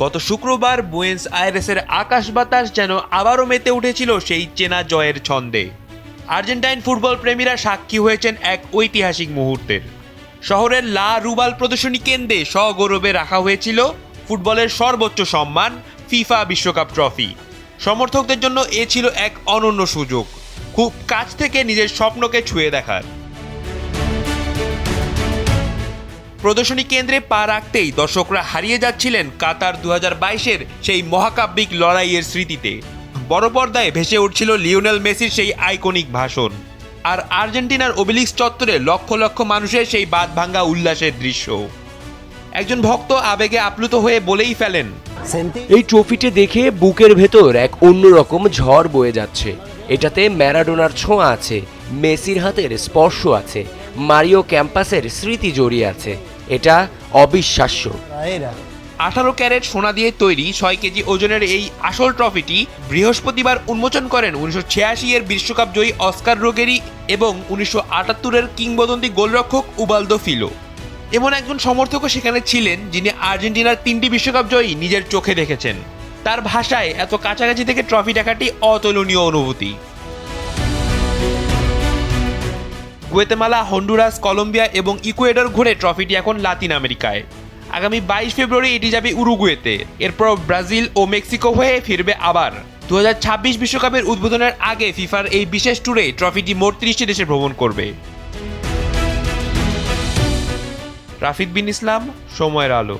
গত শুক্রবার বুয়েন্স আয়ারেসের আকাশ বাতাস যেন আবারও মেতে উঠেছিল সেই চেনা জয়ের ছন্দে। আর্জেন্টাইন ফুটবল প্রেমীরা সাক্ষী হয়েছেন এক ঐতিহাসিক মুহূর্তের। শহরের লা রুবাল প্রদর্শনী কেন্দ্রে সগৌরবে রাখা হয়েছিল ফুটবলের সর্বোচ্চ সম্মান ফিফা বিশ্বকাপ ট্রফি। সমর্থকদের জন্য এ ছিল এক অনন্য সুযোগ, খুব কাছ থেকে নিজের স্বপ্নকে ছুঁয়ে দেখার। প্রদর্শনী কেন্দ্রে পা রাখতেই দর্শকরা হারিয়ে যাচ্ছিলেন কাতার 2022-এর সেই মহাকাব্যিক লড়াইয়ের স্মৃতিতে। বড় পর্দায় ভেসে উঠছিল লিওনেল মেসির সেই আইকনিক ভাষণ, আর আর্জেন্টিনার ওবেলিস্ক চত্বরে লক্ষ লক্ষ মানুষের সেই বাঁধভাঙ্গা উল্লাসের দৃশ্য। একজন ভক্ত আবেগে আপ্লুত হয়ে বলেই ফেলেন, এই ট্রফিটি দেখে বুকের ভেতর এক অন্যরকম ঝড় বয়ে যাচ্ছে। এটাতে ম্যারাডোনার ছোঁয়া আছে, মেসির হাতের স্পর্শ আছে, মারিও ক্যাম্পাসের স্মৃতি জড়িয়ে আছে। এটা অবিশ্বাস্য। 18 ক্যারেট সোনা দিয়ে তৈরি 6 কেজি ওজনের এই আসল ট্রফিটি বৃহস্পতিবার উন্মোচন করেন 1986-এর বিশ্বকাপ জয়ী অস্কার রোগেরি এবং 1978-এর কিংবদন্তি গোলরক্ষক উবালদো ফিলো। এমন একজন সমর্থকও সেখানে ছিলেন যিনি আর্জেন্টিনার 3টি বিশ্বকাপ জয়ী নিজের চোখে দেখেছেন। তার ভাষায় এত কাছাকাছি থেকে ট্রফি দেখাটি অতুলনীয় অনুভূতি। গুয়েতেমালা, হন্ডুরাস, কলম্বিয়া এবং ইকুয়েডর ঘুরে ট্রফিটি এখন লাতিন আমেরিকায়। আগামী 22 ফেব্রুয়ারি এটি যাবে উরুগুয়েতে, এরপর ব্রাজিল ও মেক্সিকো হয়ে ফিরবে আবার। 2026 বিশ্বকাপের উদ্বোধনের আগে ফিফার এই বিশেষ ট্যুরে ট্রফিটি মোট 30টি দেশে ভ্রমণ করবে। রাফিদ বিন ইসলাম, সময়ের আলো।